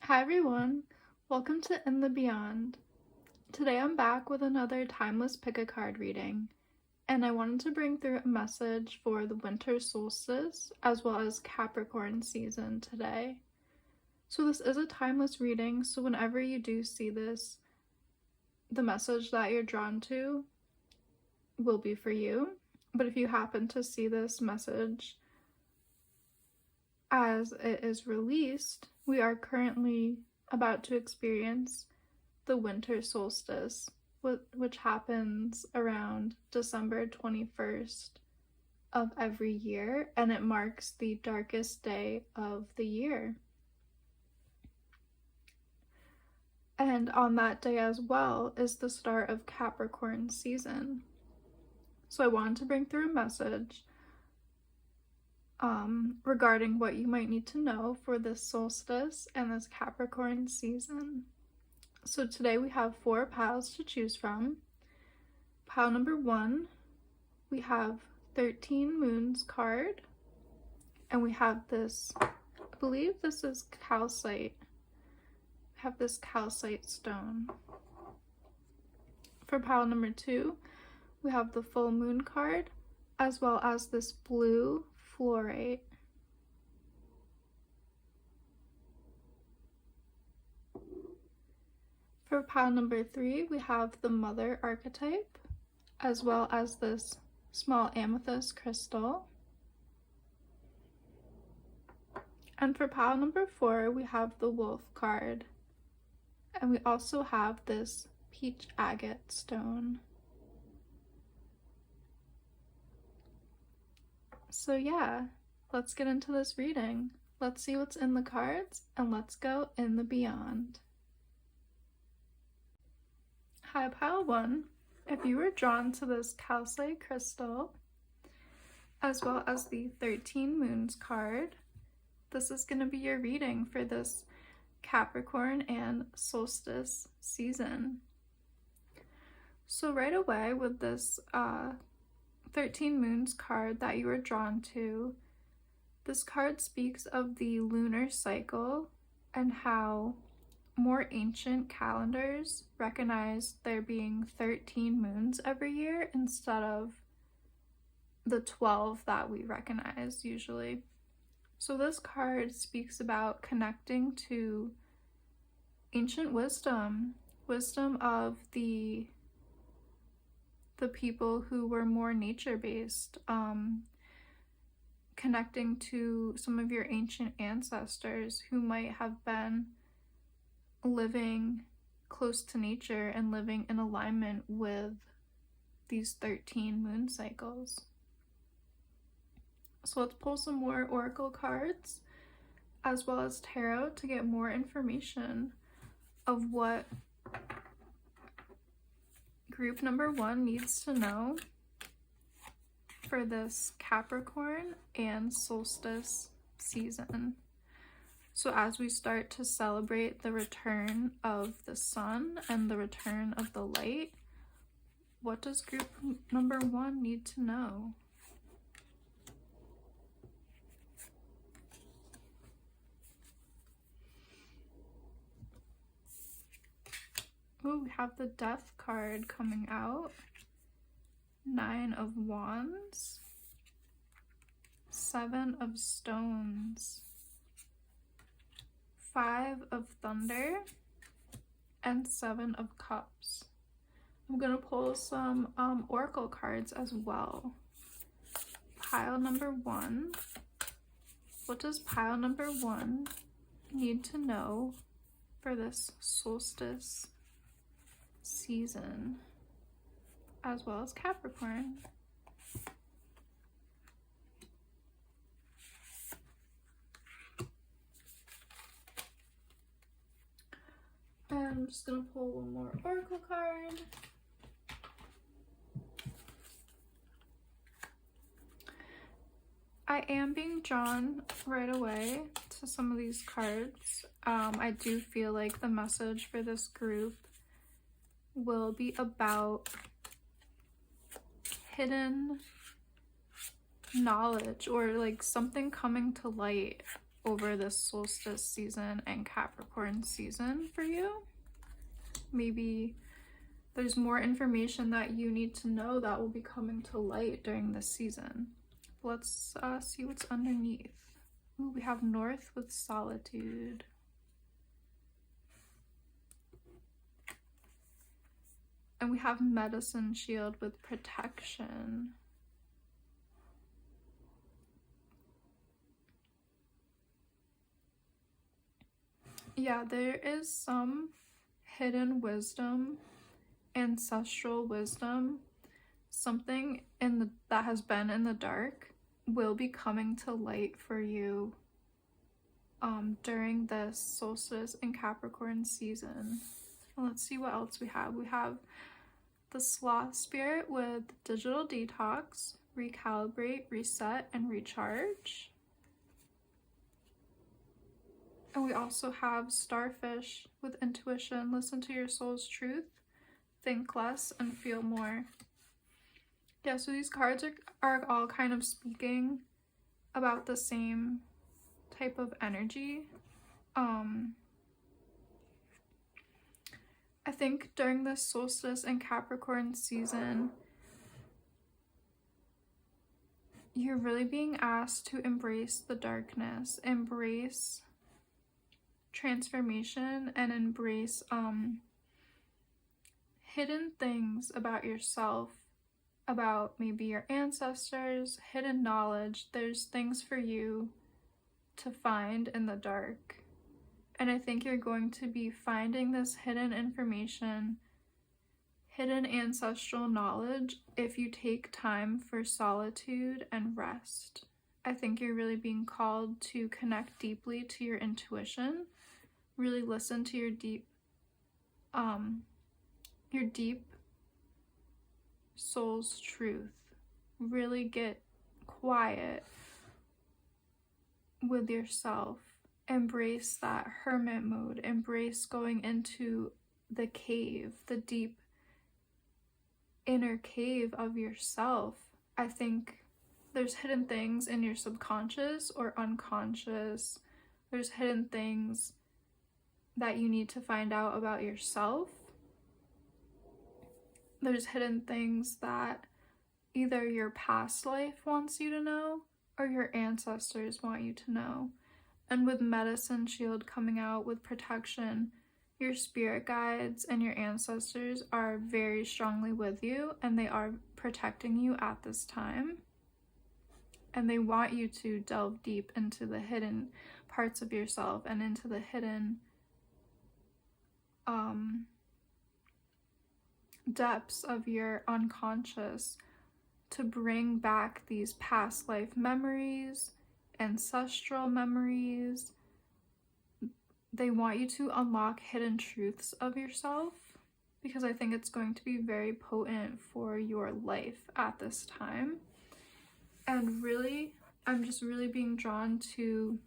Hi everyone, welcome to In the Beyond. Today I'm back with another timeless pick a card reading, and I wanted to bring through a message for the winter solstice as well as Capricorn season today. So this is a timeless reading, so whenever you do see this, the message that you're drawn to will be for you. But if you happen to see this message as it is released, we are currently about to experience the winter solstice, which happens around December 21st of every year, and it marks the darkest day of the year. And on that day as well is the start of Capricorn season. So I wanted to bring through a message regarding what you might need to know for this solstice and this Capricorn season. So today we have 4 piles to choose from. Pile number 1, we have 13 Moons card, and we have this, I believe this is calcite. We have this calcite stone. For pile number 2, we have the full moon card, as well as this blue fluorite. For pile number 3, we have the mother archetype, as well as this small amethyst crystal. And for pile number 4, we have the wolf card. And we also have this peach agate stone. So yeah, let's get into this reading. Let's see what's in the cards, and let's go in the beyond. Hi, pile 1. If you were drawn to this calcite crystal, as well as the 13 Moons card, this is going to be your reading for this Capricorn and solstice season. So right away with this 13 Moons card that you were drawn to, this card speaks of the lunar cycle and how more ancient calendars recognize there being 13 moons every year instead of the 12 that we recognize usually. So this card speaks about connecting to ancient wisdom of the people who were more nature-based, connecting to some of your ancient ancestors who might have been living close to nature and living in alignment with these 13 moon cycles. So let's pull some more oracle cards as well as tarot to get more information of what group number 1 needs to know for this Capricorn and solstice season. So as we start to celebrate the return of the sun and the return of the light, what does group number 1 need to know? Oh, we have the Death card coming out. 9 of Wands. 7 of Stones. 5 of Thunder. And 7 of Cups. I'm going to pull some oracle cards as well. Pile number 1. What does pile number 1 need to know for this solstice season, as well as Capricorn? And I'm just going to pull one more oracle card. I am being drawn right away to some of these cards. I do feel like the message for this group will be about hidden knowledge or like something coming to light over this solstice season and Capricorn season for you. Maybe there's more information that you need to know that will be coming to light during this season. Let's see what's underneath. Ooh, we have North with solitude. And we have Medicine Shield with protection. Yeah, there is some hidden wisdom, ancestral wisdom, something that has been in the dark will be coming to light for you during this solstice and Capricorn season. Let's see what else we have. We have the Sloth Spirit with digital detox, recalibrate, reset, and recharge. And we also have Starfish with intuition, listen to your soul's truth, think less, and feel more. Yeah, so these cards are all kind of speaking about the same type of energy. I think during this solstice and Capricorn season, you're really being asked to embrace the darkness, embrace transformation, and embrace hidden things about yourself, about maybe your ancestors, hidden knowledge. There's things for you to find in the dark. And I think you're going to be finding this hidden information, hidden ancestral knowledge, if you take time for solitude and rest. I think you're really being called to connect deeply to your intuition, really listen to your deep soul's truth. Really get quiet with yourself. Embrace that hermit mode. Embrace going into the cave, the deep inner cave of yourself. I think there's hidden things in your subconscious or unconscious. There's hidden things that you need to find out about yourself. There's hidden things that either your past life wants you to know or your ancestors want you to know. And with Medicine Shield coming out with protection, your spirit guides and your ancestors are very strongly with you, and they are protecting you at this time. And they want you to delve deep into the hidden parts of yourself and into the hidden depths of your unconscious to bring back these past life memories, ancestral memories. They want you to unlock hidden truths of yourself, because I think it's going to be very potent for your life at this time. And really, I'm just really being drawn to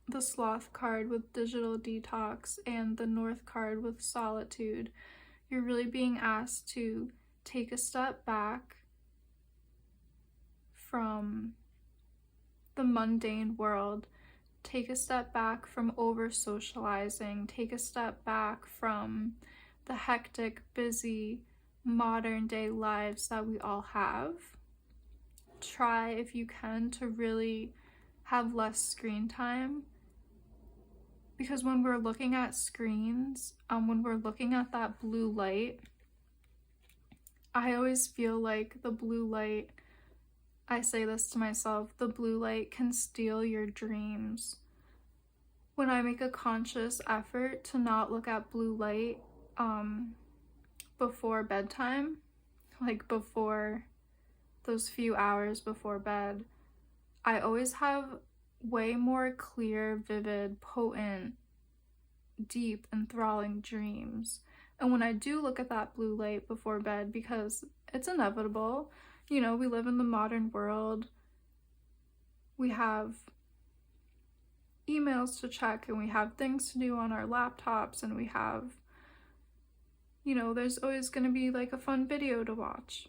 the Sloth card with digital detox and the North card with solitude. You're really being asked to take a step back from the mundane world, take a step back from over socializing, take a step back from the hectic, busy, modern day lives that we all have. Try, if you can, to really have less screen time, because when we're looking at screens, when we're looking at that blue light, I always feel like the blue light, I say this to myself, the blue light can steal your dreams. When I make a conscious effort to not look at blue light before bedtime, like before those few hours before bed, I always have way more clear, vivid, potent, deep, enthralling dreams. And when I do look at that blue light before bed, because it's inevitable, you know, we live in the modern world, we have emails to check, and we have things to do on our laptops, and we have, you know, there's always going to be like a fun video to watch.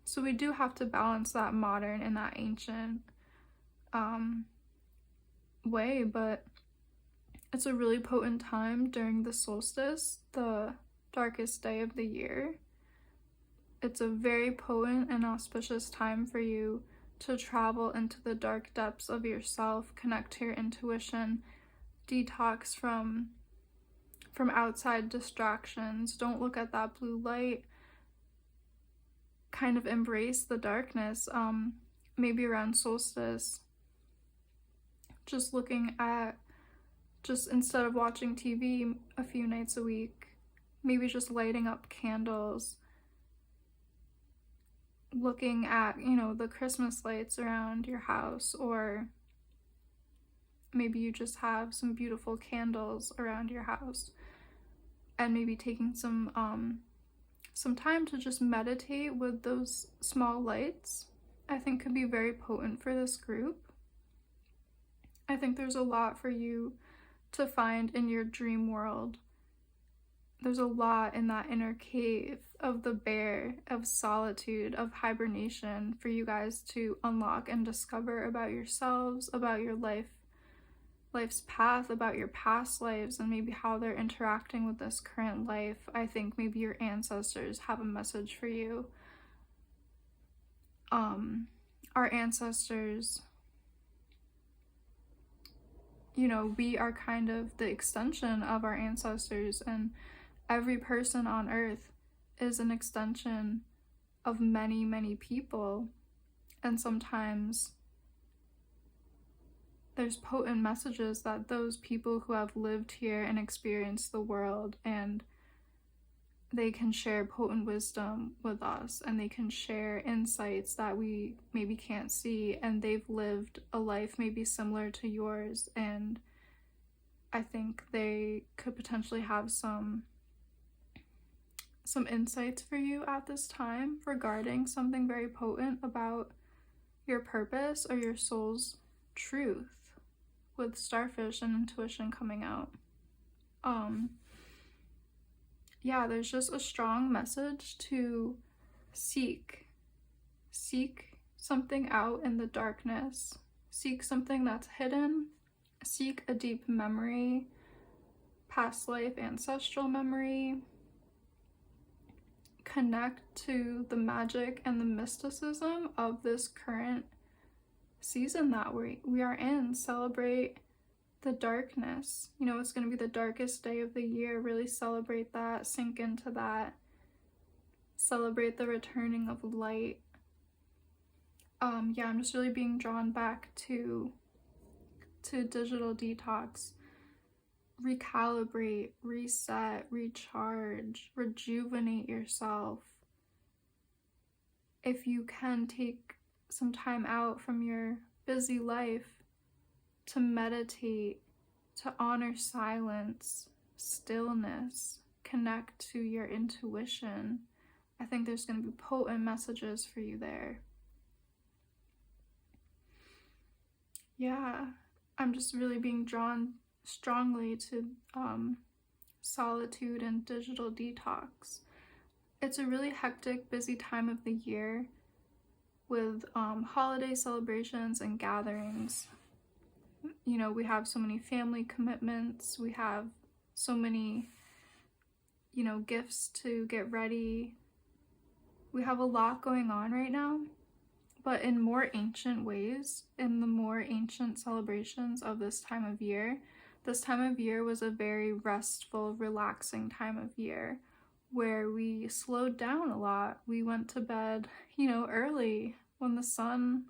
So we do have to balance that modern and that ancient. way, but it's a really potent time during the solstice, the darkest day of the year. It's a very potent and auspicious time for you to travel into the dark depths of yourself, connect to your intuition, detox from outside distractions. Don't look at that blue light. Kind of embrace the darkness. Maybe around solstice, just looking at, just instead of watching TV a few nights a week, maybe just lighting up candles, looking at, you know, the Christmas lights around your house, or maybe you just have some beautiful candles around your house, and maybe taking some time to just meditate with those small lights, I think could be very potent for this group. I think there's a lot for you to find in your dream world. There's a lot in that inner cave of the bear, of solitude, of hibernation for you guys to unlock and discover about yourselves, about your life's path, about your past lives, and maybe how they're interacting with this current life. I think maybe your ancestors have a message for you. Our ancestors, you know, we are kind of the extension of our ancestors, and every person on earth is an extension of many, many people. And sometimes there's potent messages that those people who have lived here and experienced the world, and they can share potent wisdom with us, and they can share insights that we maybe can't see, and they've lived a life maybe similar to yours, and I think they could potentially have some insights for you at this time regarding something very potent about your purpose or your soul's truth, with starfish and intuition coming out. Yeah, there's just a strong message to seek something out in the darkness, seek something that's hidden, seek a deep memory, past life, ancestral memory, connect to the magic and the mysticism of this current season that we are in. Celebrate the darkness. You know, it's going to be the darkest day of the year. Really celebrate that, sink into that, celebrate the returning of light. Yeah, I'm just really being drawn back to digital detox. Recalibrate, reset, recharge, rejuvenate yourself. If you can, take some time out from your busy life to meditate, to honor silence, stillness, connect to your intuition. I think there's going to be potent messages for you there. Yeah, I'm just really being drawn strongly to solitude and digital detox. It's a really hectic, busy time of the year with holiday celebrations and gatherings. You know, we have so many family commitments, we have so many, you know, gifts to get ready. We have a lot going on right now, but in more ancient ways, in the more ancient celebrations of this time of year was a very restful, relaxing time of year where we slowed down a lot. We went to bed, you know, early when the sun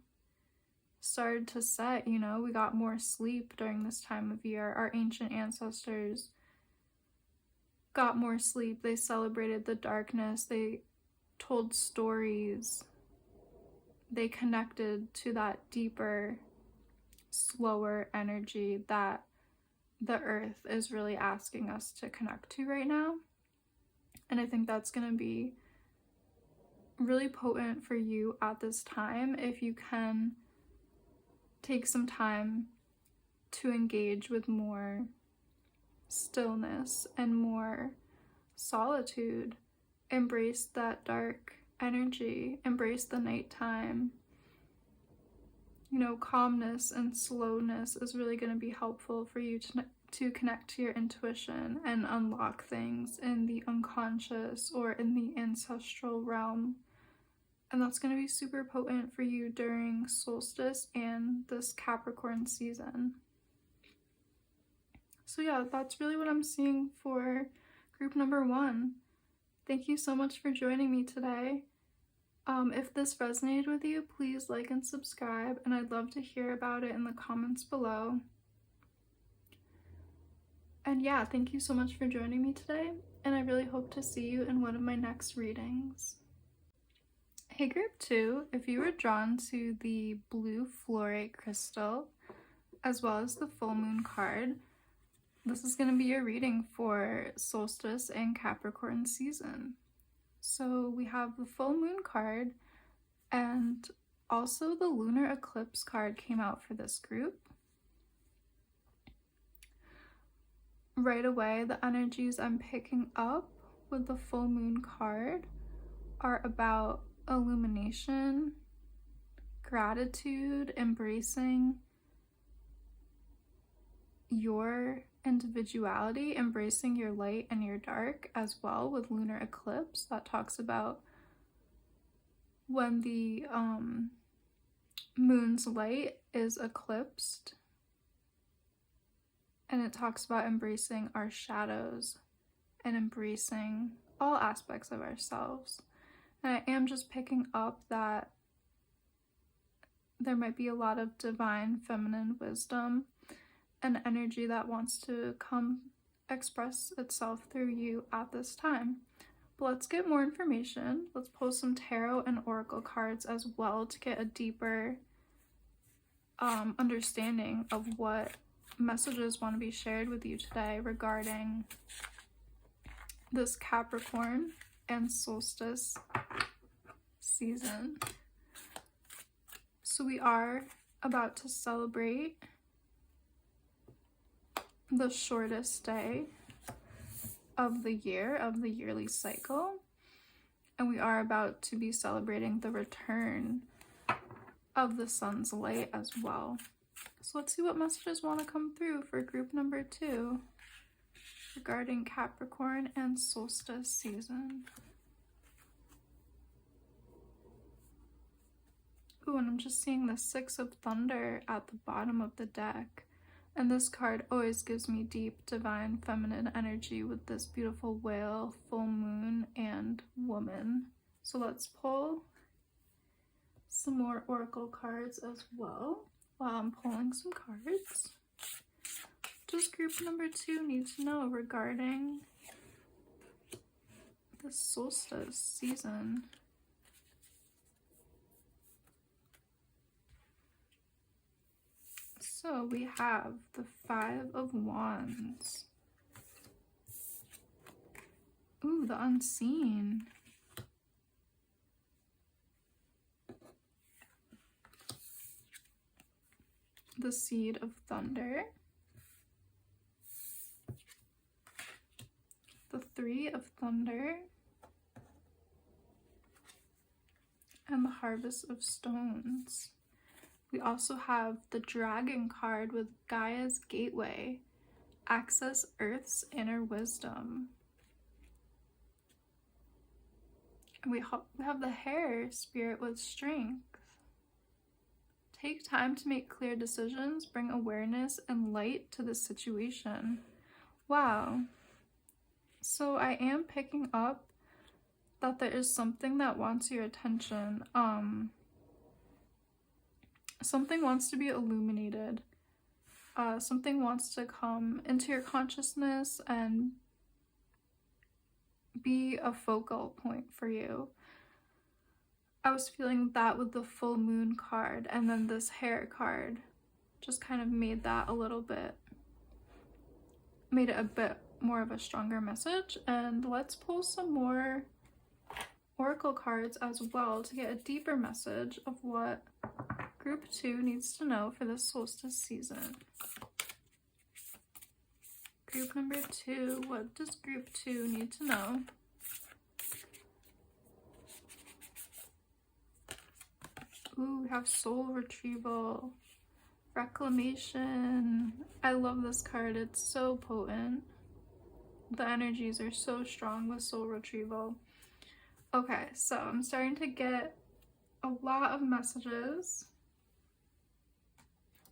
started to set. You know, we got more sleep during this time of year. Our ancient ancestors got more sleep. They celebrated the darkness. They told stories. They connected to that deeper, slower energy that the earth is really asking us to connect to right now. And I think that's going to be really potent for you at this time if you can take some time to engage with more stillness and more solitude. Embrace that dark energy, embrace the nighttime, you know, calmness and slowness is really going to be helpful for you to connect to your intuition and unlock things in the unconscious or in the ancestral realm. And that's going to be super potent for you during solstice and this Capricorn season. So yeah, that's really what I'm seeing for group number 1. Thank you so much for joining me today. If this resonated with you, please like and subscribe, and I'd love to hear about it in the comments below. And yeah, thank you so much for joining me today, and I really hope to see you in one of my next readings. Hey group 2, if you were drawn to the blue fluorite crystal, as well as the full moon card, this is going to be your reading for Solstice and Capricorn season. So we have the full moon card, and also the lunar eclipse card came out for this group. Right away, the energies I'm picking up with the full moon card are about illumination, gratitude, embracing your individuality, embracing your light and your dark as well. With lunar eclipse, that talks about when the moon's light is eclipsed, and it talks about embracing our shadows and embracing all aspects of ourselves. And I am just picking up that there might be a lot of divine feminine wisdom and energy that wants to come express itself through you at this time. But let's get more information. Let's pull some tarot and oracle cards as well to get a deeper understanding of what messages want to be shared with you today regarding this Capricorn and solstice season. So we are about to celebrate the shortest day of the year, of the yearly cycle, and we are about to be celebrating the return of the sun's light as well. So let's see what messages want to come through for group number 2 regarding Capricorn and solstice season. Ooh, and I'm just seeing the 6 of Thunder at the bottom of the deck. And this card always gives me deep divine feminine energy with this beautiful whale, full moon, and woman. So let's pull some more oracle cards as well while I'm pulling some cards. What does group number 2 need to know regarding the solstice season? So we have the 5 of Wands. Ooh, the Unseen. The Seed of Thunder. The 3 of Thunder. And the Harvest of Stones. We also have the Dragon card with Gaia's Gateway. Access Earth's inner wisdom. And we have the Hare Spirit with Strength. Take time to make clear decisions, bring awareness and light to the situation. Wow. So I am picking up that there is something that wants your attention. Something wants to be illuminated. Something wants to come into your consciousness and be a focal point for you. I was feeling that with the full moon card, and then this Hare card just kind of made that a little bit, made it a bit more of a stronger message. And let's pull some more oracle cards as well to get a deeper message of what group 2 needs to know for this solstice season. Group number 2, what does group 2 need to know? Ooh, we have soul retrieval, reclamation. I love this card. It's so potent. The energies are so strong with soul retrieval. Okay, so I'm starting to get a lot of messages.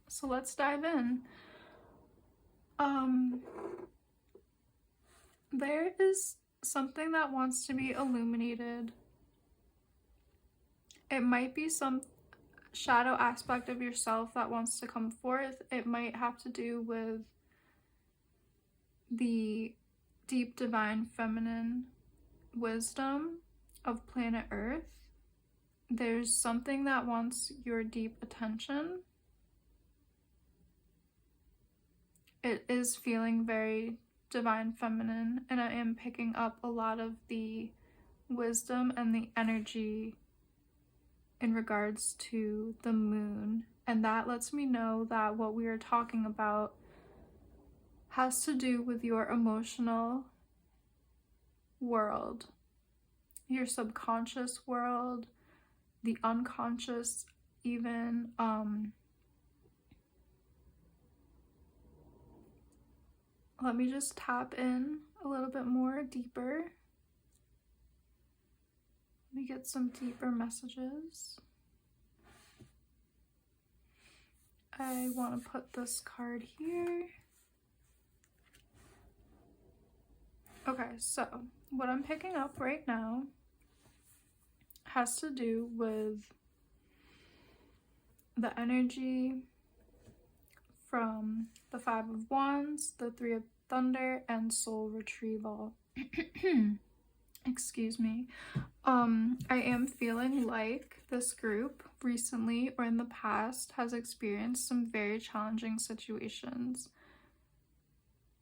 So let's dive in. There is something that wants to be illuminated. It might be some shadow aspect of yourself that wants to come forth. It might have to do with the deep divine feminine wisdom of planet Earth. There's something that wants your deep attention. It is feeling very divine feminine, and I am picking up a lot of the wisdom and the energy in regards to the moon, and that lets me know that what we are talking about has to do with your emotional world, your subconscious world, the unconscious even. Let me just tap in a little bit more deeper. Let me get some deeper messages. I want to put this card here. Okay, so what I'm picking up right now has to do with the energy from the Five of Wands, the Three of Thunder, and soul retrieval. Excuse me. I am feeling like this group recently or in the past has experienced some very challenging situations,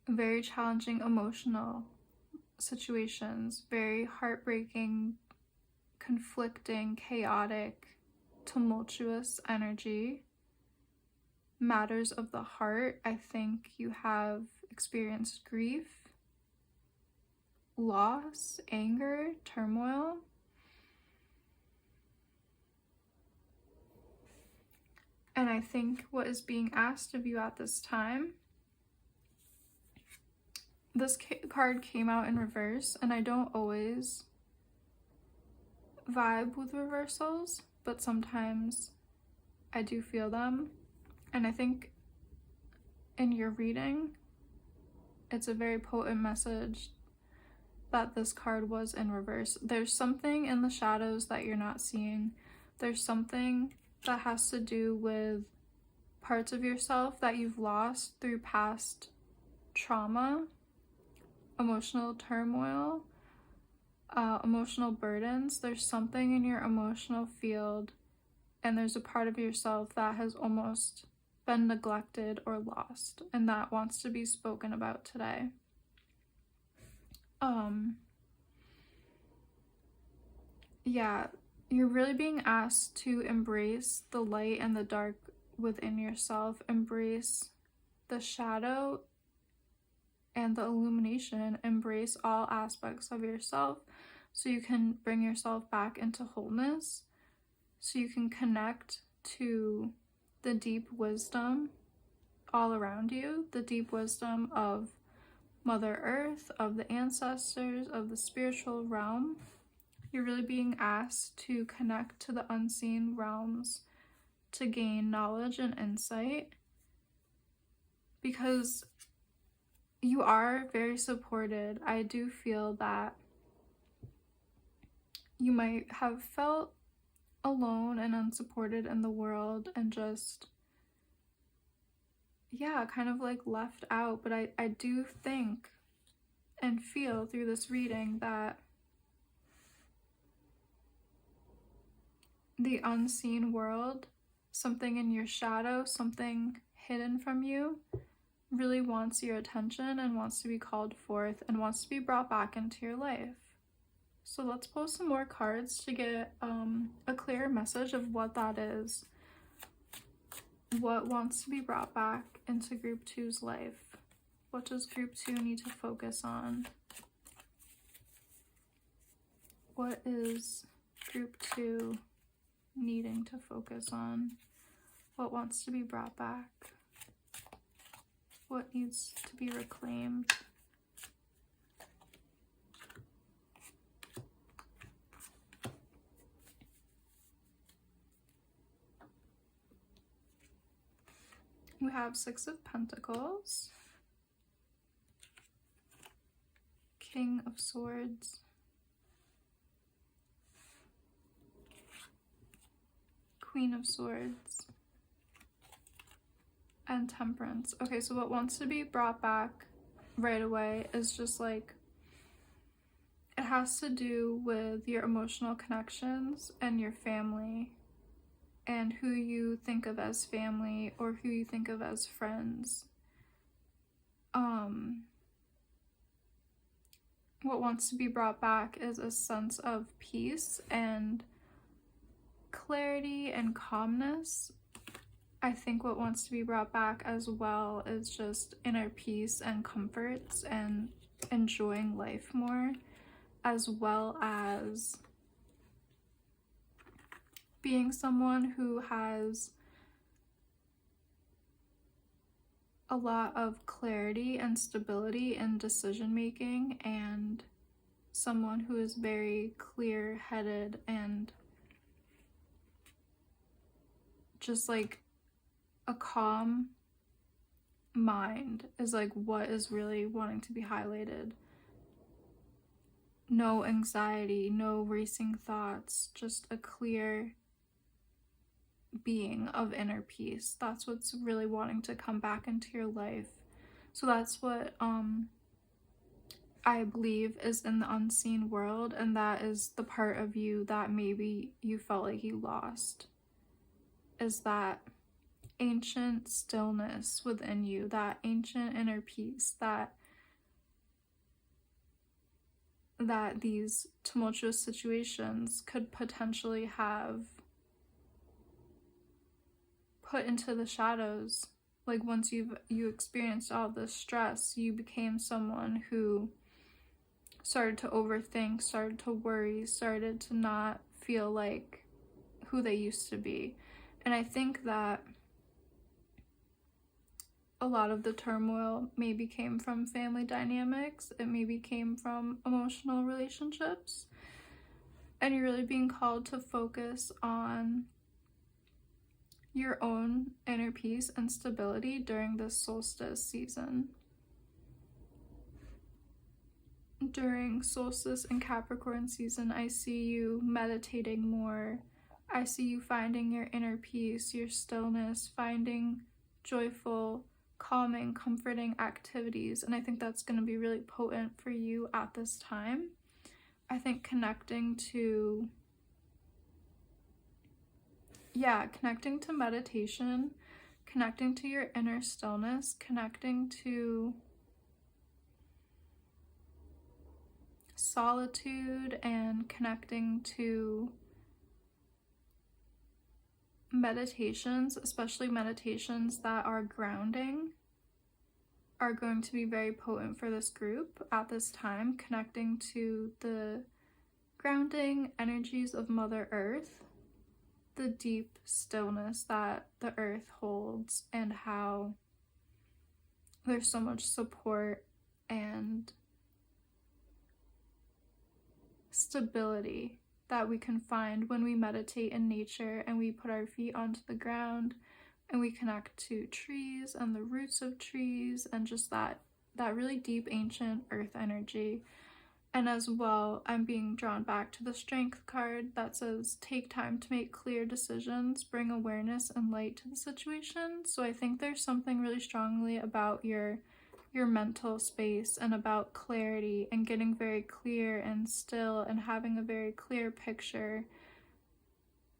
very challenging emotional situations, very heartbreaking, conflicting, chaotic, tumultuous energy. Matters of the heart. I think you have experienced grief, loss, anger, turmoil. And I think what is being asked of you at this time, this card came out in reverse, and I don't always vibe with reversals, but sometimes I do feel them. And I think in your reading, it's a very potent message that this card was in reverse. There's something in the shadows that you're not seeing. There's something that has to do with parts of yourself that you've lost through past trauma, emotional turmoil, emotional burdens. There's something in your emotional field, and there's a part of yourself that has almost been neglected or lost, and that wants to be spoken about today. Yeah, you're really being asked to embrace the light and the dark within yourself, embrace the shadow and the illumination, embrace all aspects of yourself so you can bring yourself back into wholeness, so you can connect to the deep wisdom all around you, the deep wisdom of Mother Earth, of the ancestors, of the spiritual realm. You're really being asked to connect to the unseen realms to gain knowledge and insight, because you are very supported. I do feel that you might have felt alone and unsupported in the world and just, yeah, kind of like left out. But I do think and feel through this reading that the unseen world, something in your shadow, something hidden from you, really wants your attention and wants to be called forth and wants to be brought back into your life. So let's pull some more cards to get a clear message of what that is. What wants to be brought back into Group 2's life? What does Group 2 need to focus on? What is Group 2 needing to focus on, what wants to be brought back, what needs to be reclaimed. We have Six of Pentacles, King of Swords, Queen of Swords, and Temperance. Okay, so what wants to be brought back right away is just like, it has to do with your emotional connections and your family and who you think of as family or who you think of as friends. What wants to be brought back is a sense of peace and clarity and calmness. I think what wants to be brought back as well is just inner peace and comforts and enjoying life more, as well as being someone who has a lot of clarity and stability in decision making, and someone who is very clear-headed and just like a calm mind is like what is really wanting to be highlighted. No anxiety, no racing thoughts, just a clear being of inner peace. That's what's really wanting to come back into your life. So that's what I believe is in the unseen world, and that is the part of you that maybe you felt like you lost, is that ancient stillness within you, that ancient inner peace that these tumultuous situations could potentially have put into the shadows. Like once you experienced all this stress, you became someone who started to overthink, started to worry, started to not feel like who they used to be. And I think that a lot of the turmoil maybe came from family dynamics. It maybe came from emotional relationships. And you're really being called to focus on your own inner peace and stability during this solstice season. During Solstice and Capricorn season, I see you meditating more. I see you finding your inner peace, your stillness, finding joyful, calming, comforting activities. And I think that's going to be really potent for you at this time. I think connecting to meditation, connecting to your inner stillness, connecting to solitude, and connecting to meditations, especially meditations that are grounding, are going to be very potent for this group at this time. Connecting to the grounding energies of Mother Earth, the deep stillness that the earth holds, and how there's so much support and stability that we can find when we meditate in nature and we put our feet onto the ground and we connect to trees and the roots of trees and just that really deep ancient earth energy. And as well, I'm being drawn back to the Strength card that says, take time to make clear decisions, bring awareness and light to the situation. So I think there's something really strongly about your mental space and about clarity and getting very clear and still and having a very clear picture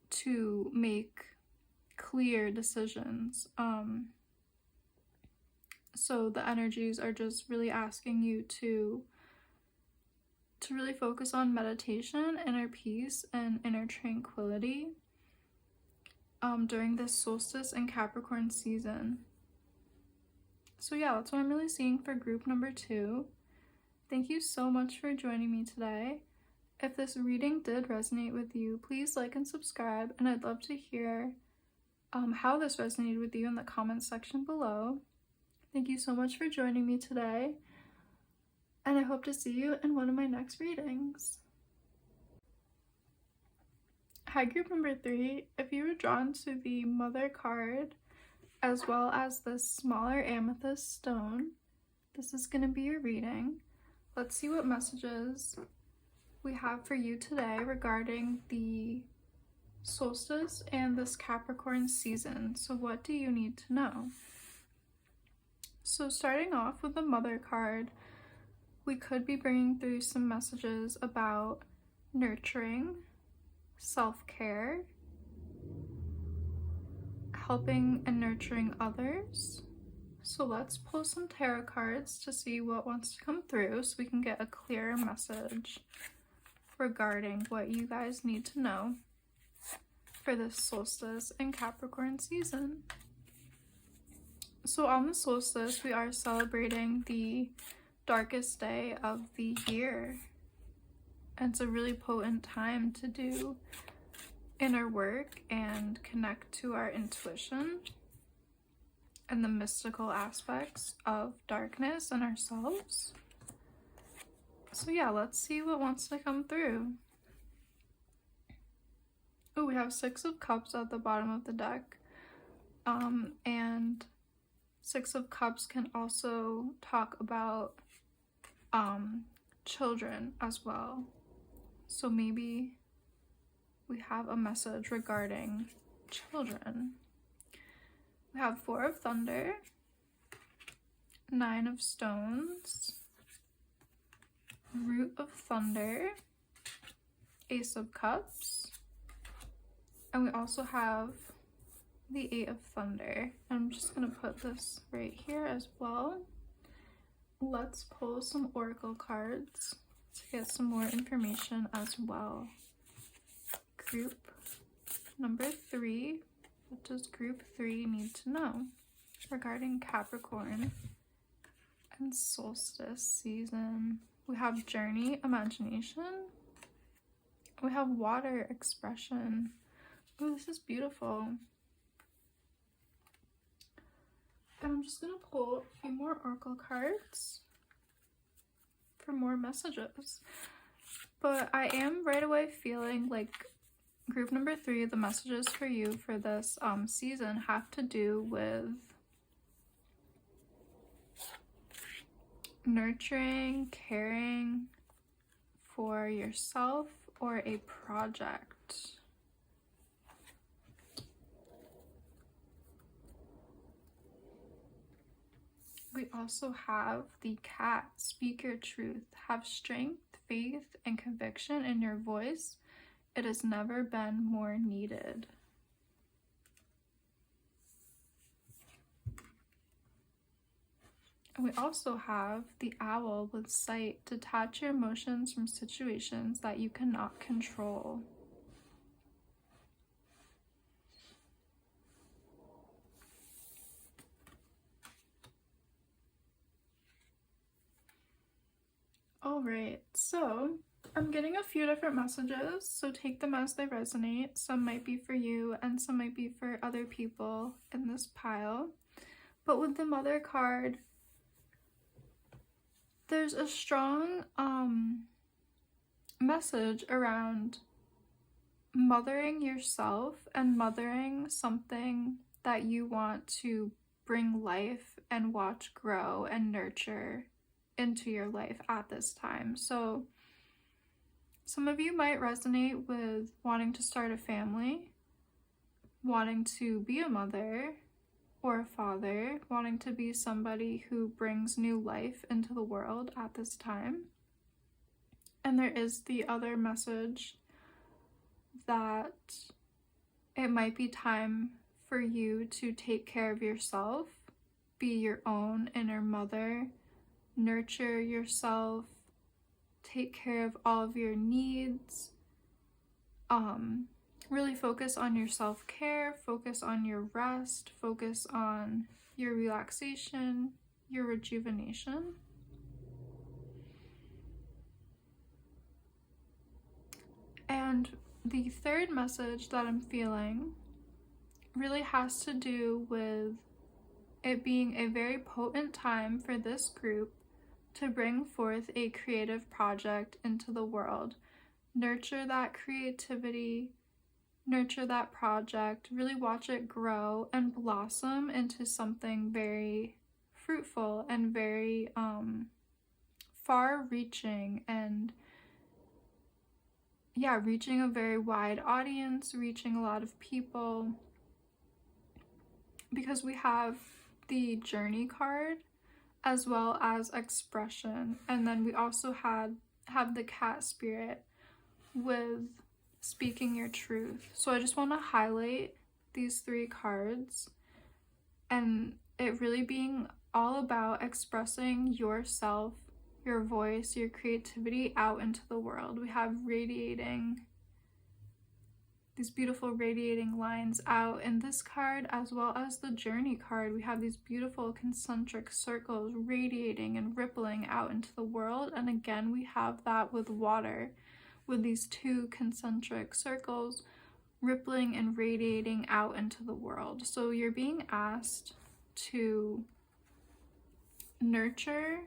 to make clear decisions. So the energies are just really asking you to really focus on meditation, inner peace, and inner tranquility during this Solstice and Capricorn season. So yeah, that's what I'm really seeing for group number 2. Thank you so much for joining me today. If this reading did resonate with you, please like and subscribe, and I'd love to hear how this resonated with you in the comments section below. Thank you so much for joining me today, and I hope to see you in one of my next readings. Hi, group number 3. If you were drawn to the Mother card, as well as this smaller amethyst stone, this is going to be your reading. Let's see what messages we have for you today regarding the solstice and this Capricorn season. So what do you need to know? So starting off with the Mother card, we could be bringing through some messages about nurturing, self-care, helping and nurturing others. So let's pull some tarot cards to see what wants to come through so we can get a clearer message regarding what you guys need to know for this solstice and Capricorn season. So on the solstice, we are celebrating the darkest day of the year. And it's a really potent time to do inner work and connect to our intuition and the mystical aspects of darkness and ourselves. So yeah, let's see what wants to come through. Oh, we have 6 of Cups at the bottom of the deck. And 6 of Cups can also talk about children as well. So maybe we have a message regarding children. We have 4 of Thunder, 9 of Stones, Root of Thunder, Ace of Cups, and we also have the 8 of Thunder. I'm just going to put this right here as well. Let's pull some oracle cards to get some more information as well. Group number 3. What does group 3 need to know regarding Capricorn and solstice season? We have journey, imagination. We have water, expression. Oh, this is beautiful. And I'm just going to pull a few more oracle cards for more messages. But I am right away feeling like group number 3, the messages for you for this season have to do with nurturing, caring for yourself or a project. We also have the Cat. Speak your truth. Have strength, faith, and conviction in your voice. It has never been more needed. And we also have the Owl with sight. Detach your emotions from situations that you cannot control. Alright, so I'm getting a few different messages, so take them as they resonate. Some might be for you and some might be for other people in this pile. But with the Mother card, there's a strong message around mothering yourself and mothering something that you want to bring life and watch grow and nurture into your life at this time. So some of you might resonate with wanting to start a family, wanting to be a mother or a father, wanting to be somebody who brings new life into the world at this time. And there is the other message that it might be time for you to take care of yourself, be your own inner mother, nurture yourself, take care of all of your needs, really focus on your self-care, focus on your rest, focus on your relaxation, your rejuvenation. And the third message that I'm feeling really has to do with it being a very potent time for this group to bring forth a creative project into the world. Nurture that creativity, nurture that project, really watch it grow and blossom into something very fruitful and very far-reaching, and yeah, reaching a very wide audience, reaching a lot of people, because we have the journey card as well as expression, and then we also have the cat spirit with speaking your truth. So I just want to highlight these three cards, and it really being all about expressing yourself, your voice, your creativity out into the world. We have radiating, these beautiful radiating lines out in this card, as well as the journey card. We have these beautiful concentric circles radiating and rippling out into the world. And again, we have that with water, with these two concentric circles rippling and radiating out into the world. So you're being asked to nurture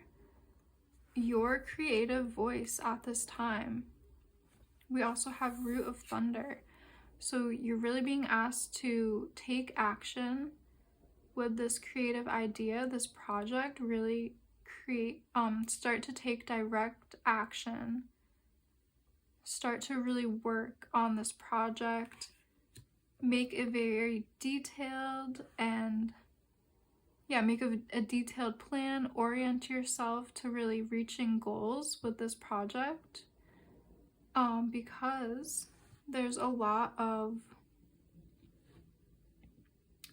your creative voice at this time. We also have Root of Thunder. So you're really being asked to take action with this creative idea, this project. Really start to take direct action. Start to really work on this project. Make it very detailed, and yeah, make a detailed plan. Orient yourself to really reaching goals with this project, because there's a lot of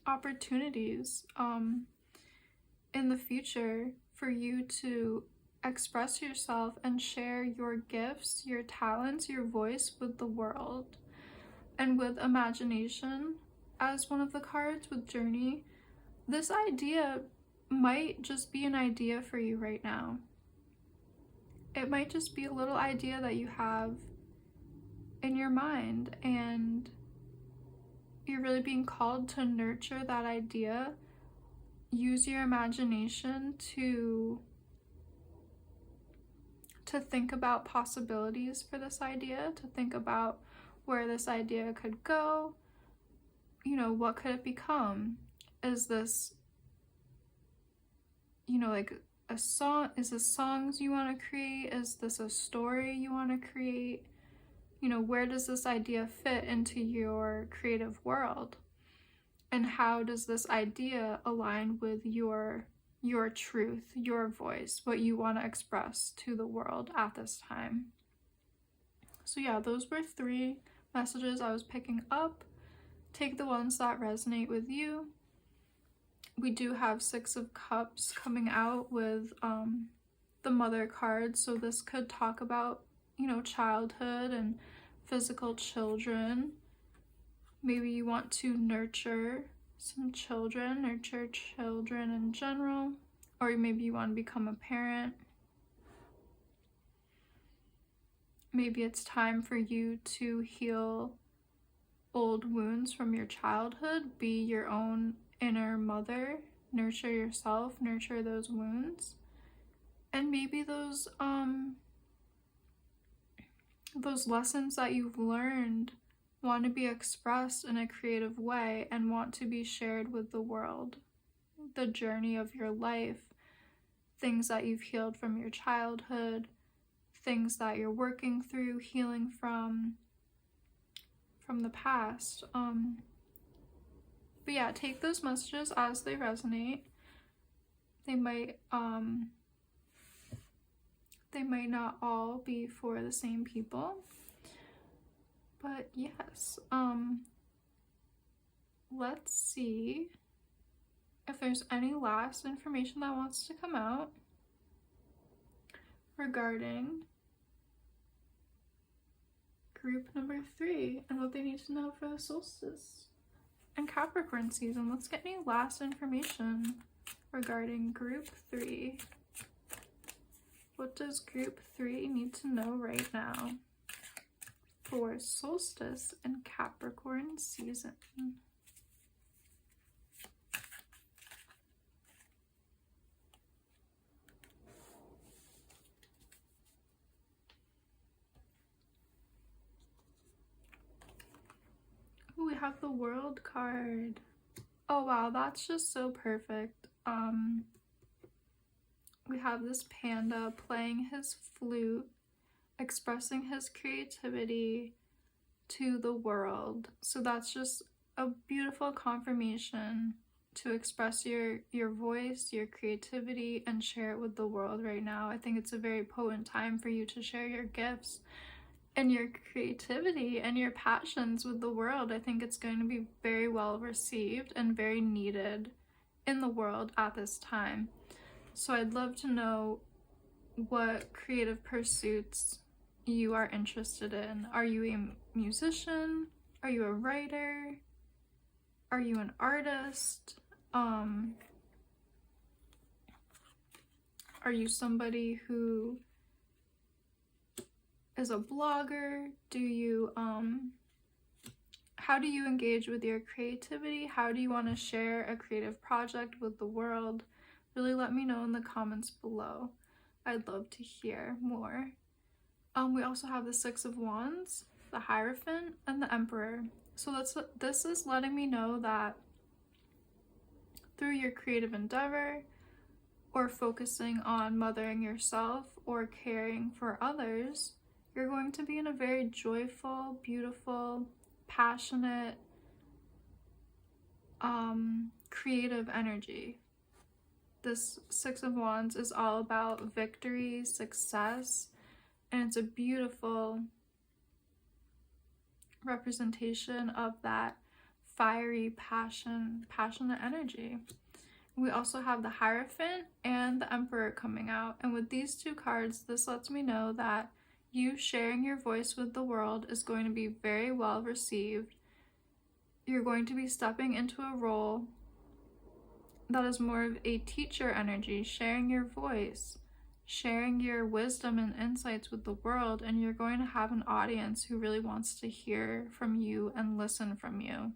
opportunities in the future for you to express yourself and share your gifts, your talents, your voice with the world. And with imagination as one of the cards, with journey, this idea might just be an idea for you right now. It might just be a little idea that you have in your mind, and you're really being called to nurture that idea. Use your imagination to think about possibilities for this idea, to think about where this idea could go. You know, what could it become? Is this, you know, like a song? Is this songs you want to create? Is this a story you want to create? You know, where does this idea fit into your creative world? And how does this idea align with your truth, your voice, what you want to express to the world at this time? So yeah, those were three messages I was picking up. Take the ones that resonate with you. We do have Six of Cups coming out with the Mother card, so this could talk about, you know, childhood and physical children. Maybe you want to nurture some children, nurture children in general, or maybe you want to become a parent. Maybe it's time for you to heal old wounds from your childhood, be your own inner mother, nurture yourself, nurture those wounds. And maybe those lessons that you've learned want to be expressed in a creative way and want to be shared with the world. The journey of your life, things that you've healed from your childhood, things that you're working through, healing from the past. But yeah, take those messages as they resonate. They might not all be for the same people, but yes. Let's see if there's any last information that wants to come out regarding group number 3 and what they need to know for the Solstice and Capricorn season. Let's get any last information regarding group 3. What does group 3 need to know right now? for Solstice and Capricorn season. Ooh, we have the World card. Oh wow, that's just so perfect. We have this panda playing his flute, expressing his creativity to the world. So that's just a beautiful confirmation to express your voice, your creativity, and share it with the world right now. I think it's a very potent time for you to share your gifts and your creativity and your passions with the world. I think it's going to be very well received and very needed in the world at this time. So I'd love to know what creative pursuits you are interested in. Are you a musician? Are you a writer? Are you an artist? Are you somebody who is a blogger? Do you how do you engage with your creativity? How do you want to share a creative project with the world? Really let me know in the comments below. I'd love to hear more. We also have the Six of Wands, the Hierophant, and the Emperor. So this is letting me know that through your creative endeavor, or focusing on mothering yourself or caring for others, you're going to be in a very joyful, beautiful, passionate, creative energy. This Six of Wands is all about victory, success, and it's a beautiful representation of that fiery passionate energy. We also have the Hierophant and the Emperor coming out, and with these two cards, this lets me know that you sharing your voice with the world is going to be very well received. You're going to be stepping into a role that is more of a teacher energy, sharing your voice, sharing your wisdom and insights with the world, and you're going to have an audience who really wants to hear from you and listen from you.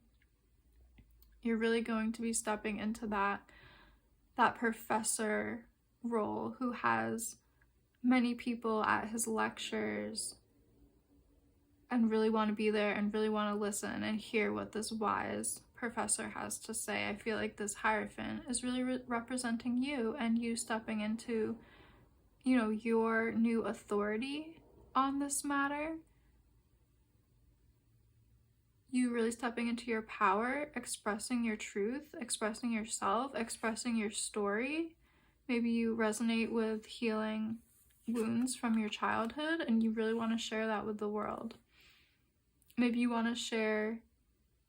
You're really going to be stepping into that professor role who has many people at his lectures and really want to be there and really want to listen and hear what this wise professor has to say. I feel like this Hierophant is really representing you and you stepping into, you know, your new authority on this matter. You really stepping into your power, expressing your truth, expressing yourself, expressing your story. Maybe you resonate with healing wounds from your childhood and you really want to share that with the world. Maybe you want to share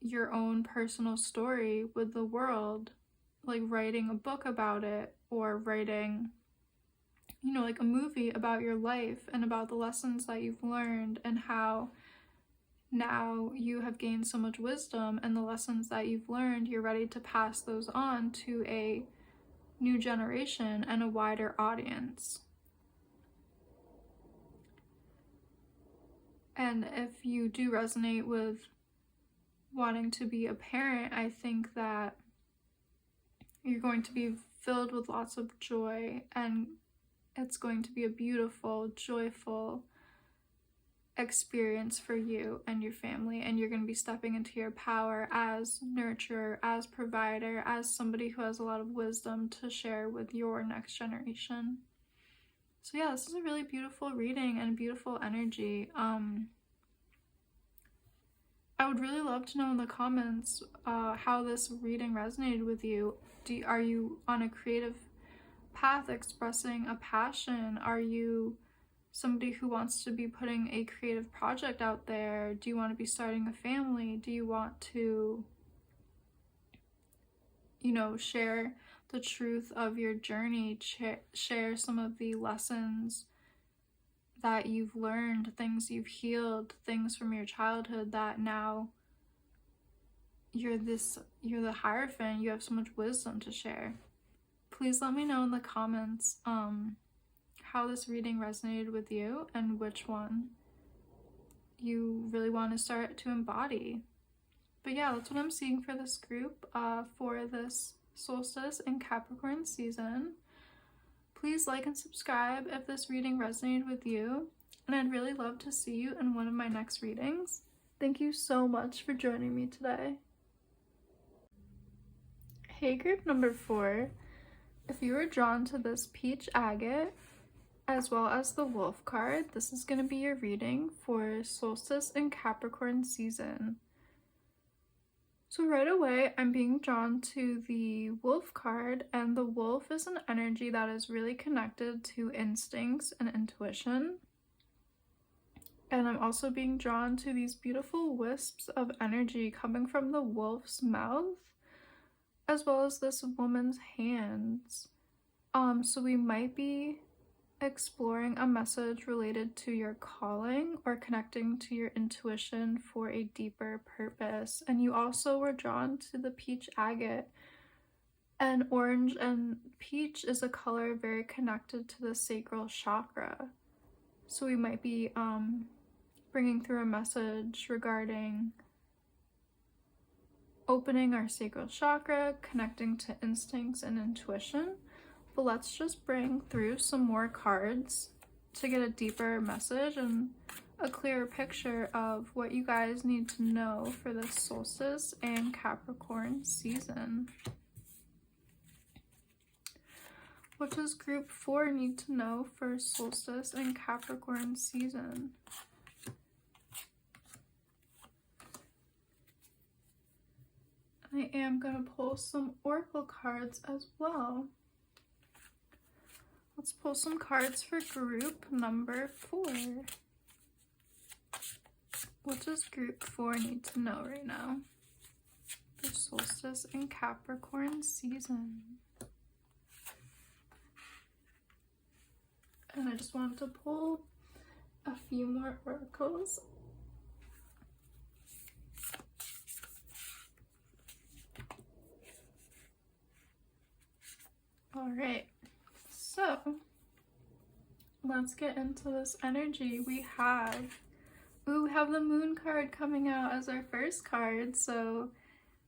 your own personal story with the world, like writing a book about it, or writing, you know, like a movie about your life and about the lessons that you've learned and how now you have gained so much wisdom, and the lessons that you've learned, you're ready to pass those on to a new generation and a wider audience. And if you do resonate with wanting to be a parent, I think that you're going to be filled with lots of joy, and it's going to be a beautiful, joyful experience for you and your family, and you're going to be stepping into your power as nurturer, as provider, as somebody who has a lot of wisdom to share with your next generation. So yeah, this is a really beautiful reading and beautiful energy. I would really love to know in the comments how this reading resonated with you. Are you on a creative path expressing a passion? Are you somebody who wants to be putting a creative project out there? Do you want to be starting a family? Do you want to, you know, share the truth of your journey, share some of the lessons that you've learned, things you've healed, things from your childhood that now you're the Hierophant, you have so much wisdom to share. Please let me know in the comments how this reading resonated with you and which one you really want to start to embody. But yeah, that's what I'm seeing for this group for this Solstice and Capricorn season. Please like and subscribe if this reading resonated with you, and I'd really love to see you in one of my next readings. Thank you so much for joining me today. Hey group number 4, if you were drawn to this peach agate as well as the wolf card, this is going to be your reading for Solstice and Capricorn season. So right away, I'm being drawn to the wolf card, and the wolf is an energy that is really connected to instincts and intuition. And I'm also being drawn to these beautiful wisps of energy coming from the wolf's mouth, as well as this woman's hands. So we might be exploring a message related to your calling or connecting to your intuition for a deeper purpose. And you also were drawn to the peach agate, and orange and peach is a color very connected to the sacral chakra. So we might be bringing through a message regarding opening our sacral chakra, connecting to instincts and intuition. But let's just bring through some more cards to get a deeper message and a clearer picture of what you guys need to know for this Solstice and Capricorn season. What does group 4 need to know for Solstice and Capricorn season? I am going to pull some oracle cards as well. Let's pull some cards for group number 4. What does group 4 need to know right now for Solstice and Capricorn season? And I just wanted to pull a few more oracles. All right. So let's get into this energy. We have the moon card coming out as our first card. So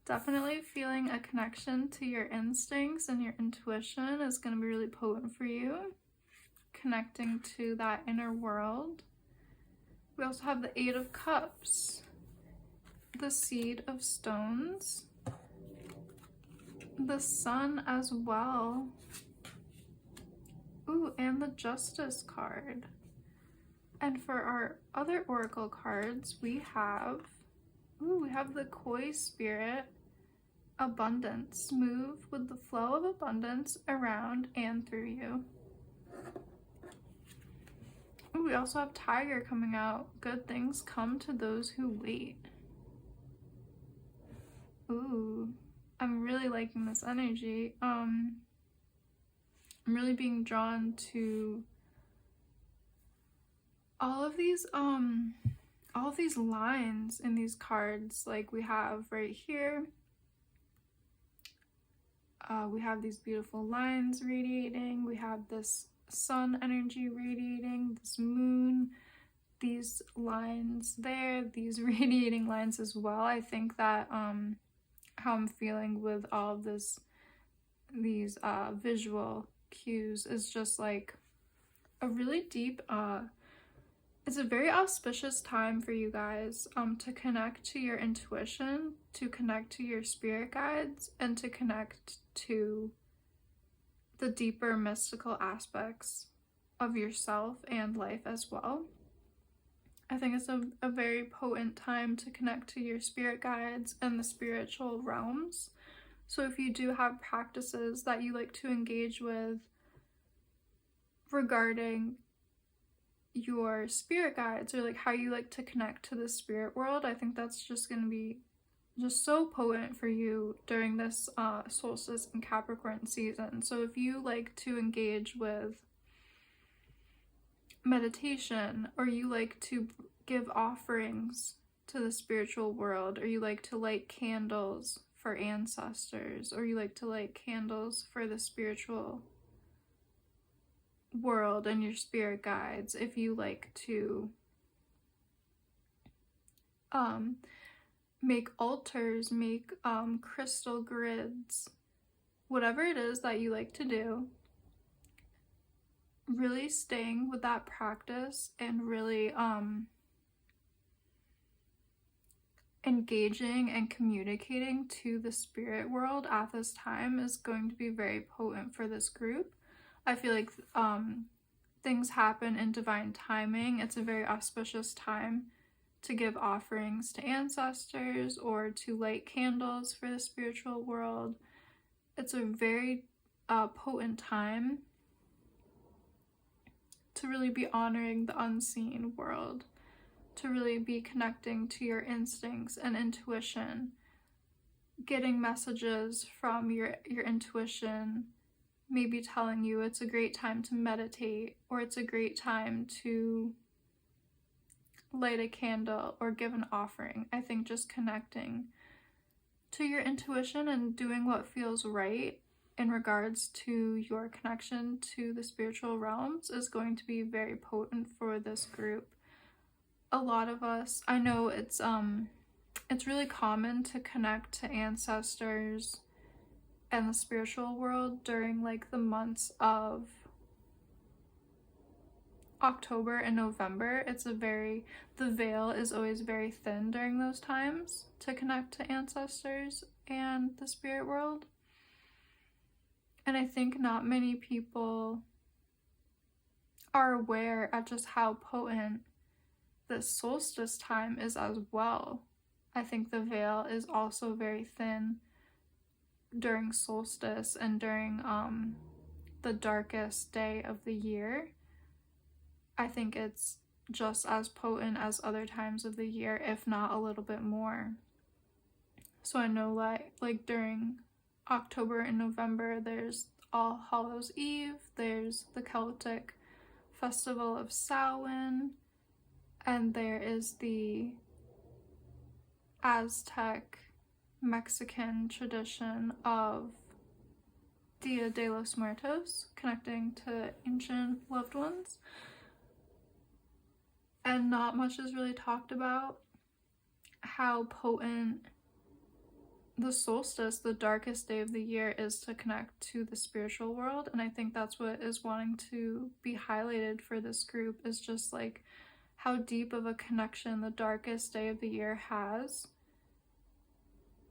definitely feeling a connection to your instincts and your intuition is going to be really potent for you. Connecting to that inner world. We also have the 8 of Cups, the Seed of Stones, the Sun as well. And the Justice card. And for our other oracle cards, we have the Koi Spirit, Abundance. Move with the flow of abundance around and through you. We also have Tiger coming out. Good things come to those who wait. I'm really liking this energy. I'm really being drawn to all of these lines in these cards. Like we have right here, we have these beautiful lines radiating. We have this sun energy radiating, this moon, these lines there, these radiating lines as well. I think that how I'm feeling with all of these visual cues is just like a really deep it's a very auspicious time for you guys to connect to your intuition, to connect to your spirit guides, and to connect to the deeper mystical aspects of yourself and life as well. I think it's a very potent time to connect to your spirit guides and the spiritual realms. So if you do have practices that you like to engage with regarding your spirit guides, or like how you like to connect to the spirit world, I think that's just going to be just so potent for you during this Solstice and Capricorn season. So if you like to engage with meditation, or you like to give offerings to the spiritual world, or you like to light candles for ancestors, or you like to light candles for the spiritual world and your spirit guides, if you like to make altars, make crystal grids, whatever it is that you like to do. Really staying with that practice and really engaging and communicating to the spirit world at this time is going to be very potent for this group. I feel like things happen in divine timing. It's a very auspicious time to give offerings to ancestors or to light candles for the spiritual world. It's a very potent time to really be honoring the unseen world, to really be connecting to your instincts and intuition, getting messages from your intuition, maybe telling you it's a great time to meditate, or it's a great time to light a candle or give an offering. I think just connecting to your intuition and doing what feels right in regards to your connection to the spiritual realms is going to be very potent for this group. A lot of us, I know it's really common to connect to ancestors and the spiritual world during like the months of October and November. The veil is always very thin during those times to connect to ancestors and the spirit world. And I think not many people are aware at just how potent this solstice time is as well. I think the veil is also very thin during solstice and during the darkest day of the year. I think it's just as potent as other times of the year, if not a little bit more. So I know like during October and November, there's All Hallows Eve, there's the Celtic Festival of Samhain, and there is the Aztec Mexican tradition of Dia de los Muertos, connecting to ancient loved ones. And not much is really talked about how potent the solstice, the darkest day of the year, is to connect to the spiritual world. And I think that's what is wanting to be highlighted for this group, is just like how deep of a connection the darkest day of the year has,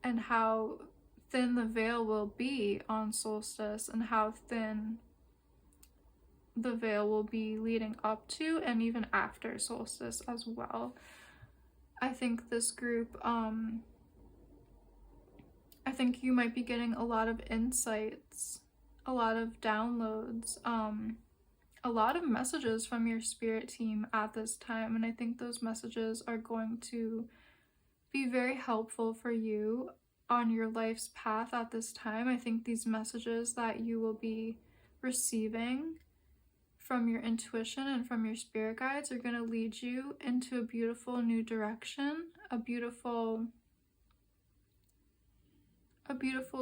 and how thin the veil will be on solstice, and how thin the veil will be leading up to and even after solstice as well. I think this group, I think you might be getting a lot of insights, a lot of downloads, a lot of messages from your spirit team at this time. And I think those messages are going to be very helpful for you on your life's path at this time. I think these messages that you will be receiving from your intuition and from your spirit guides are going to lead you into a beautiful new direction, a beautiful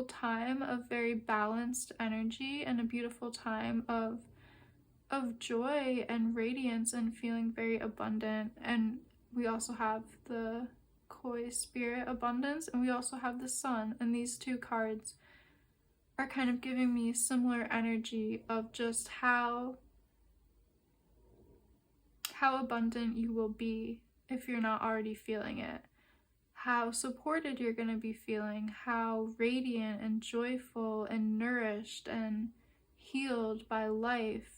time of very balanced energy, and a beautiful time of joy and radiance and feeling very abundant. And we also have the Koi Spirit Abundance, and we also have the Sun, and these two cards are kind of giving me similar energy of just how abundant you will be if you're not already feeling it, how supported you're going to be feeling, how radiant and joyful and nourished and healed by life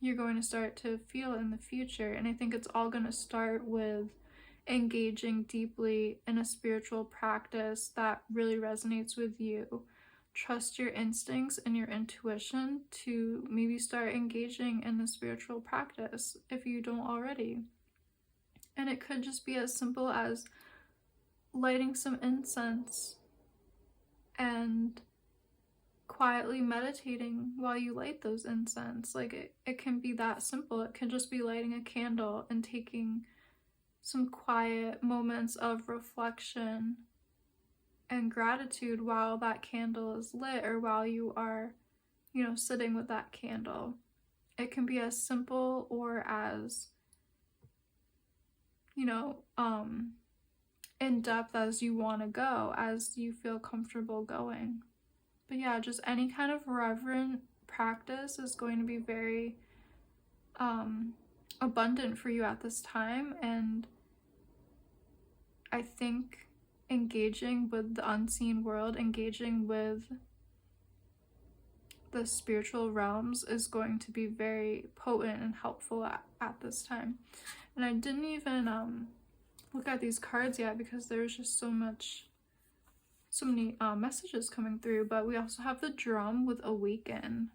you're going to start to feel in the future. And I think it's all going to start with engaging deeply in a spiritual practice that really resonates with you. Trust your instincts and your intuition to maybe start engaging in the spiritual practice if you don't already. And it could just be as simple as lighting some incense and quietly meditating while you light those incense. Like it can be that simple. It can just be lighting a candle and taking some quiet moments of reflection and gratitude while that candle is lit, or while you are, sitting with that candle. It can be as simple or as, you know, in depth as you want to go, as you feel comfortable going. But yeah, just any kind of reverent practice is going to be very abundant for you at this time. And I think engaging with the unseen world, engaging with the spiritual realms is going to be very potent and helpful at this time. And I didn't even look at these cards yet because there's just so many messages coming through. But we also have the drum with awaken,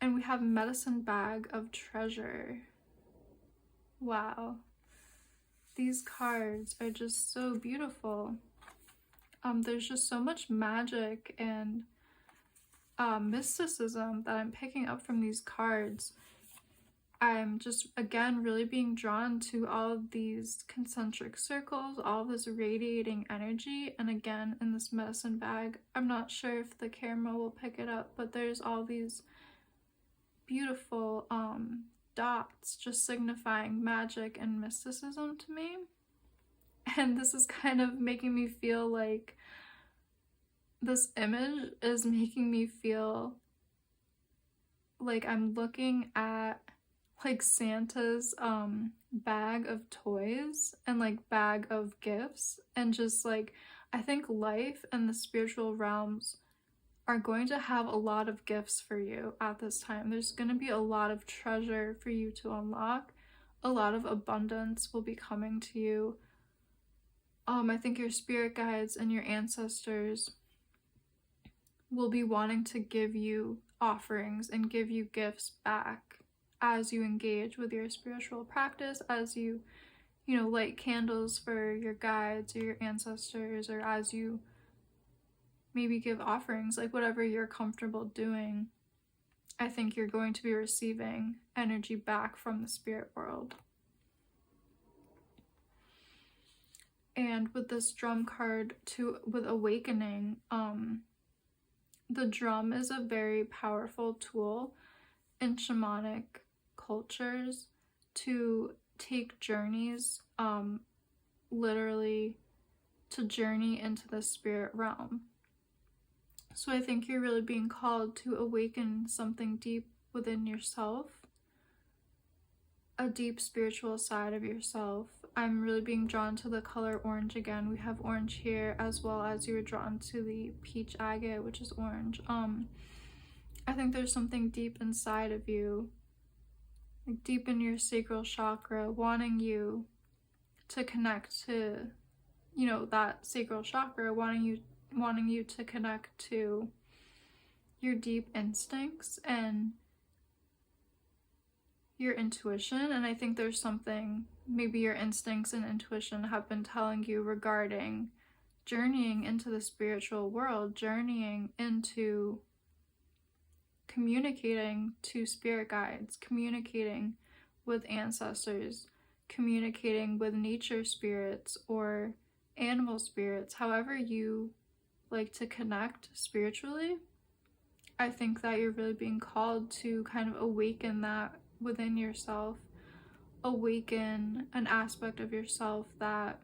and we have medicine bag of treasure. Wow, these cards are just so beautiful. There's just so much magic and mysticism that I'm picking up from these cards. I'm just, again, really being drawn to all of these concentric circles, all of this radiating energy. And again, in this medicine bag, I'm not sure if the camera will pick it up, but there's all these beautiful dots just signifying magic and mysticism to me. And this is kind of making me feel like, this image is making me feel like I'm looking at like Santa's bag of toys and like bag of gifts, and just like, I think life and the spiritual realms are going to have a lot of gifts for you at this time. There's going to be a lot of treasure for you to unlock. A lot of abundance will be coming to you. I think your spirit guides and your ancestors will be wanting to give you offerings and give you gifts back as you engage with your spiritual practice, as you light candles for your guides or your ancestors, or as you maybe give offerings, like whatever you're comfortable doing. I think you're going to be receiving energy back from the spirit world. And with this drum card with awakening, the drum is a very powerful tool in shamanic cultures to take journeys, literally to journey into the spirit realm. So I think you're really being called to awaken something deep within yourself, a deep spiritual side of yourself. I'm really being drawn to the color orange again. We have orange here, as well as you were drawn to the peach agate, which is orange. I think there's something deep inside of you, like deep in your sacral chakra, wanting you to connect to, that sacral chakra, wanting you to connect to your deep instincts and your intuition. And I think there's something, maybe your instincts and intuition have been telling you regarding journeying into the spiritual world, journeying into communicating to spirit guides, communicating with ancestors, communicating with nature spirits or animal spirits, however you like to connect spiritually. I think that you're really being called to kind of awaken that within yourself, awaken an aspect of yourself that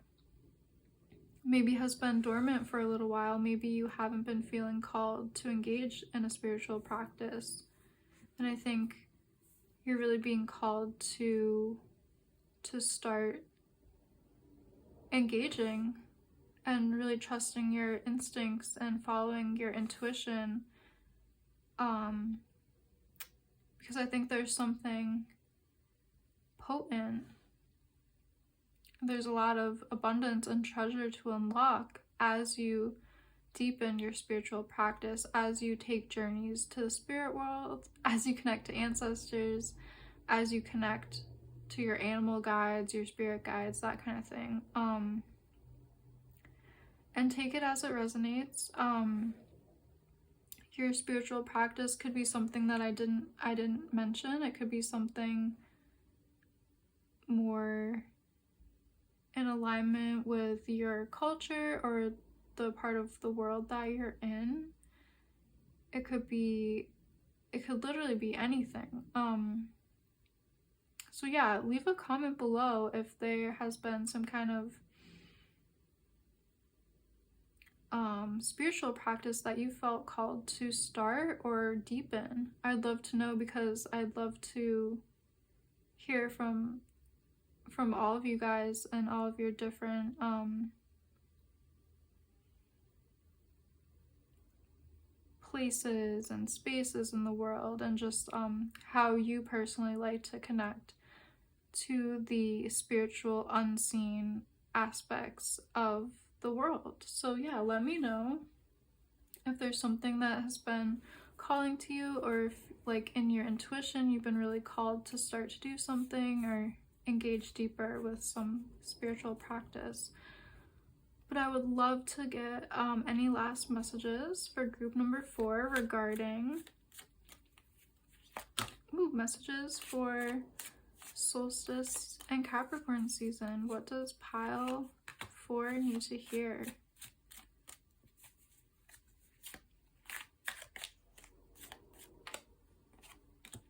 maybe has been dormant for a little while. Maybe you haven't been feeling called to engage in a spiritual practice. And I think you're really being called to start engaging and really trusting your instincts and following your intuition. Because I think there's something potent. There's a lot of abundance and treasure to unlock as you deepen your spiritual practice, as you take journeys to the spirit world, as you connect to ancestors, as you connect to your animal guides, your spirit guides, that kind of thing. And take it as it resonates. Your spiritual practice could be something that I didn't mention. It could be something more in alignment with your culture or the part of the world that you're in. It could literally be anything. So yeah, leave a comment below if there has been some kind of spiritual practice that you felt called to start or deepen. I'd love to know, because I'd love to hear from all of you guys and all of your different places and spaces in the world, and just how you personally like to connect to the spiritual unseen aspects of the world. So yeah, let me know if there's something that has been calling to you, or if, like, in your intuition you've been really called to start to do something or engage deeper with some spiritual practice. But I would love to get any last messages for group number 4 regarding messages for Solstice and Capricorn season. What does pile 4 need to hear?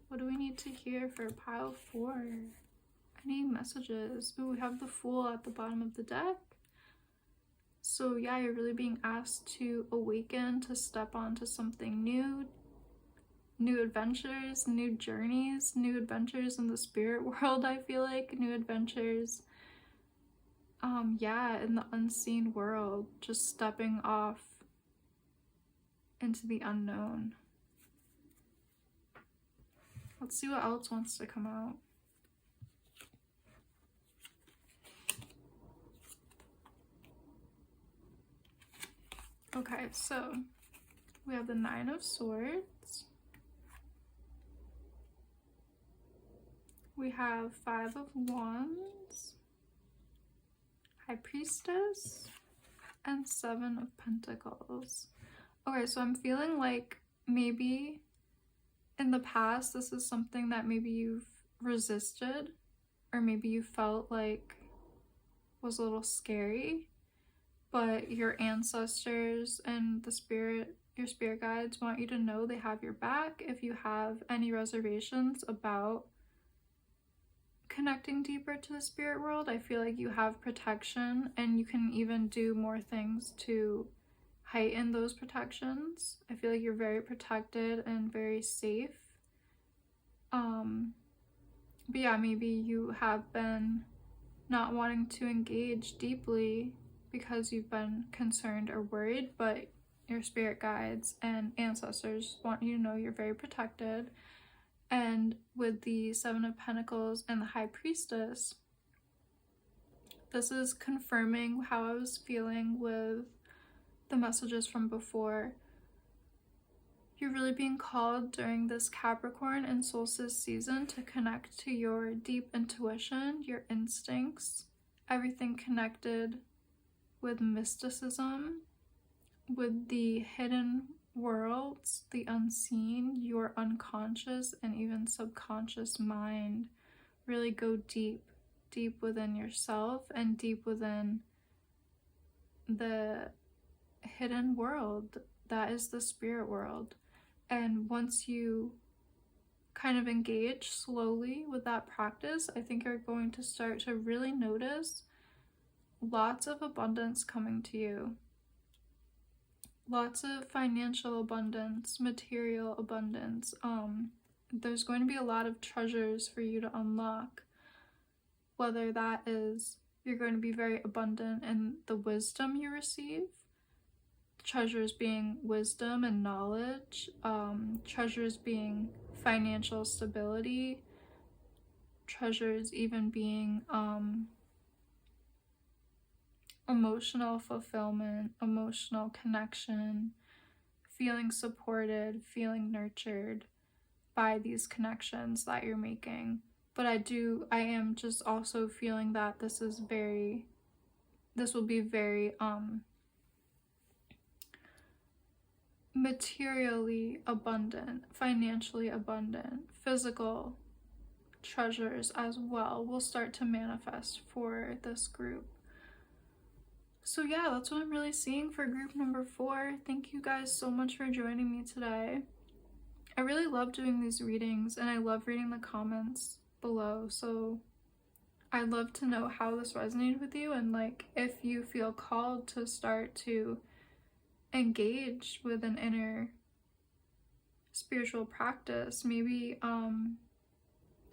What do we need to hear for pile 4? Any messages? Ooh, we have the Fool at the bottom of the deck. So yeah, you're really being asked to awaken, to step onto something new. New adventures, new journeys, new adventures in the spirit world, I feel like. New adventures, yeah, in the unseen world. Just stepping off into the unknown. Let's see what else wants to come out. Okay, so we have the 9 of Swords. We have 5 of Wands, High Priestess, and 7 of Pentacles. Okay, so I'm feeling like maybe in the past this is something that maybe you've resisted, or maybe you felt like was a little scary, but your ancestors and your spirit guides want you to know they have your back. If you have any reservations about connecting deeper to the spirit world, I feel like you have protection, and you can even do more things to heighten those protections. I feel like you're very protected and very safe. But yeah, maybe you have been not wanting to engage deeply because you've been concerned or worried, but your spirit guides and ancestors want you to know you're very protected. And with the 7 of Pentacles and the High Priestess, this is confirming how I was feeling with the messages from before. You're really being called during this Capricorn and Solstice season to connect to your deep intuition, your instincts, everything connected with mysticism, with the hidden worlds, the unseen, your unconscious and even subconscious mind. Really go deep within yourself and deep within the hidden world that is the spirit world. And once you kind of engage slowly with that practice, I think you're going to start to really notice lots of abundance coming to you. Lots of financial abundance, material abundance. There's going to be a lot of treasures for you to unlock. Whether that is you're going to be very abundant in the wisdom you receive, treasures being wisdom and knowledge, treasures being financial stability, treasures even being emotional fulfillment, emotional connection, feeling supported, feeling nurtured by these connections that you're making. But I am just also feeling that this will be very materially abundant, financially abundant, physical treasures as well will start to manifest for this group. So yeah, that's what I'm really seeing for group number 4. Thank you guys so much for joining me today. I really love doing these readings, and I love reading the comments below. So I'd love to know how this resonated with you, and like if you feel called to start to engage with an inner spiritual practice. Maybe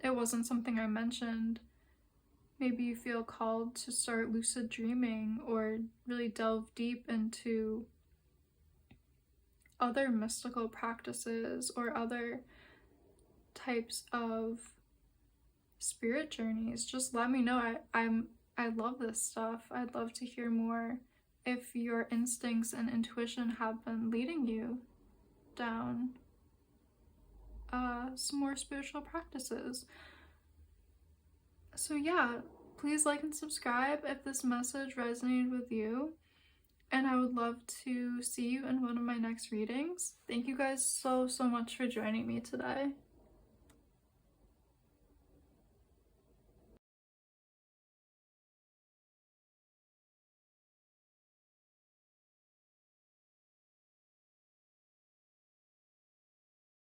it wasn't something I mentioned. Maybe you feel called to start lucid dreaming or really delve deep into other mystical practices or other types of spirit journeys. Just let me know. I love this stuff. I'd love to hear more if your instincts and intuition have been leading you down some more spiritual practices. So yeah, please like and subscribe if this message resonated with you, and I would love to see you in one of my next readings. Thank you guys so much for joining me today.